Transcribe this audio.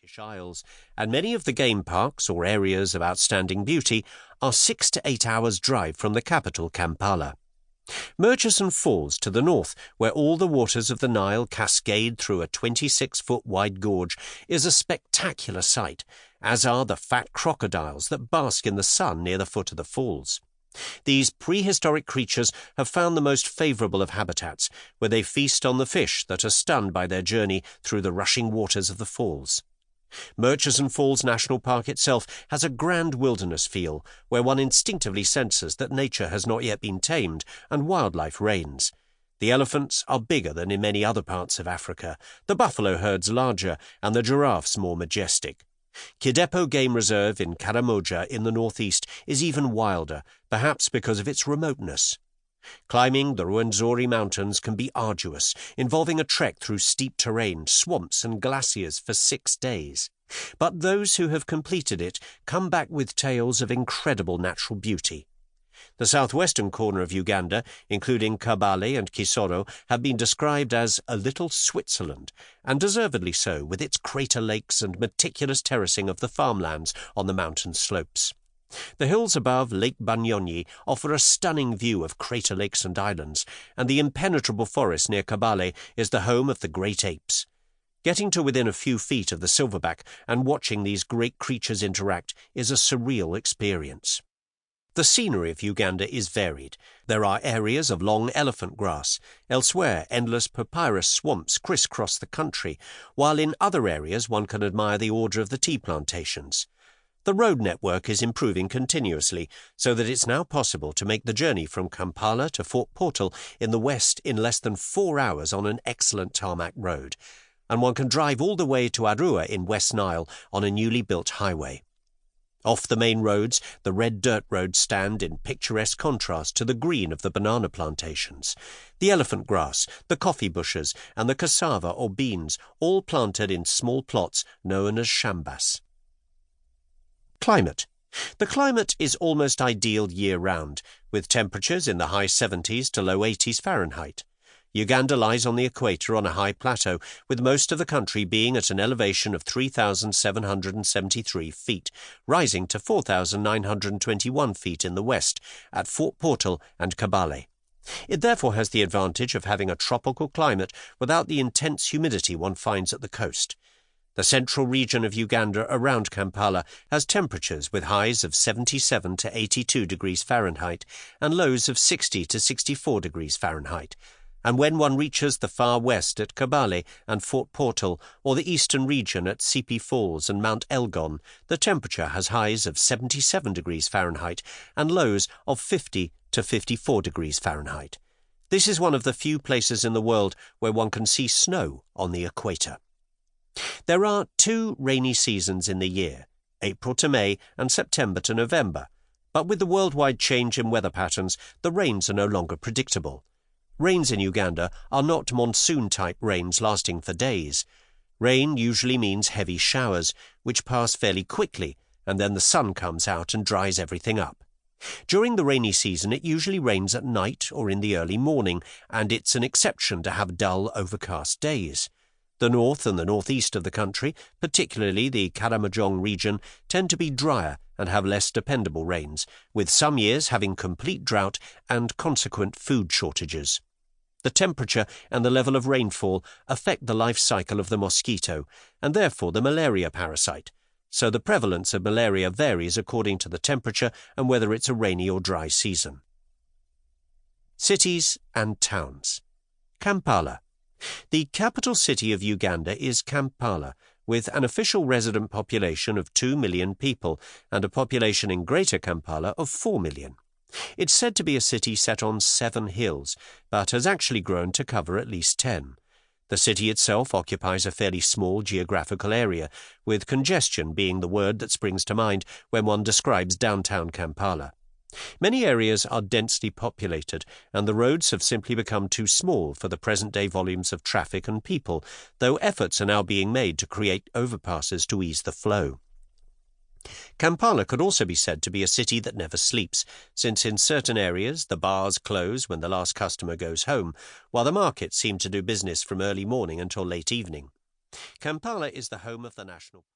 Turkish Isles, and many of the game parks or areas of outstanding beauty are 6 to 8 hours' drive from the capital, Kampala. Murchison Falls to the north, where all the waters of the Nile cascade through a 26-foot wide gorge, is a spectacular sight, as are the fat crocodiles that bask in the sun near the foot of the falls. These prehistoric creatures have found the most favourable of habitats, where they feast on the fish that are stunned by their journey through the rushing waters of the falls. Murchison Falls National Park itself has a grand wilderness feel, where one instinctively senses that nature has not yet been tamed and wildlife reigns. The elephants are bigger than in many other parts of Africa, the buffalo herds larger, and the giraffes more majestic. Kidepo Game Reserve in Karamoja in the northeast is even wilder, perhaps because of its remoteness. Climbing the Rwenzori Mountains can be arduous, involving a trek through steep terrain, swamps and glaciers for 6 days. But those who have completed it come back with tales of incredible natural beauty. The southwestern corner of Uganda, including Kabale and Kisoro, have been described as a little Switzerland, and deservedly so, with its crater lakes and meticulous terracing of the farmlands on the mountain slopes. The hills above Lake Banyonyi offer a stunning view of crater lakes and islands, and the impenetrable forest near Kabale is the home of the great apes. Getting to within a few feet of the silverback and watching these great creatures interact is a surreal experience. The scenery of Uganda is varied. There are areas of long elephant grass. Elsewhere, endless papyrus swamps crisscross the country, while in other areas one can admire the order of the tea plantations. The road network is improving continuously, so that it's now possible to make the journey from Kampala to Fort Portal in the west in less than 4 hours on an excellent tarmac road, and one can drive all the way to Arua in West Nile on a newly built highway. Off the main roads, the red dirt roads stand in picturesque contrast to the green of the banana plantations, the elephant grass, the coffee bushes, and the cassava or beans, all planted in small plots known as shambas. Climate. The climate is almost ideal year-round, with temperatures in the high 70s to low 80s Fahrenheit. Uganda lies on the equator on a high plateau, with most of the country being at an elevation of 3,773 feet, rising to 4,921 feet in the west, at Fort Portal and Kabale. It therefore has the advantage of having a tropical climate without the intense humidity one finds at the coast. The central region of Uganda around Kampala has temperatures with highs of 77 to 82 degrees Fahrenheit and lows of 60 to 64 degrees Fahrenheit. And when one reaches the far west at Kabale and Fort Portal, or the eastern region at Sipi Falls and Mount Elgon, the temperature has highs of 77 degrees Fahrenheit and lows of 50 to 54 degrees Fahrenheit. This is one of the few places in the world where one can see snow on the equator. There are 2 rainy seasons in the year, April to May and September to November, but with the worldwide change in weather patterns, the rains are no longer predictable. Rains in Uganda are not monsoon-type rains lasting for days. Rain usually means heavy showers, which pass fairly quickly, and then the sun comes out and dries everything up. During the rainy season, it usually rains at night or in the early morning, and it's an exception to have dull, overcast days. The north and the northeast of the country, particularly the Karamojong region, tend to be drier and have less dependable rains, with some years having complete drought and consequent food shortages. The temperature and the level of rainfall affect the life cycle of the mosquito, and therefore the malaria parasite, so the prevalence of malaria varies according to the temperature and whether it's a rainy or dry season. Cities and towns. Kampala. The capital city of Uganda is Kampala, with an official resident population of 2 million people and a population in Greater Kampala of 4 million. It's said to be a city set on 7 hills, but has actually grown to cover at least 10. The city itself occupies a fairly small geographical area, with congestion being the word that springs to mind when one describes downtown Kampala. Many areas are densely populated, and the roads have simply become too small for the present-day volumes of traffic and people, though efforts are now being made to create overpasses to ease the flow. Kampala could also be said to be a city that never sleeps, since in certain areas the bars close when the last customer goes home, while the markets seem to do business from early morning until late evening. Kampala is the home of the National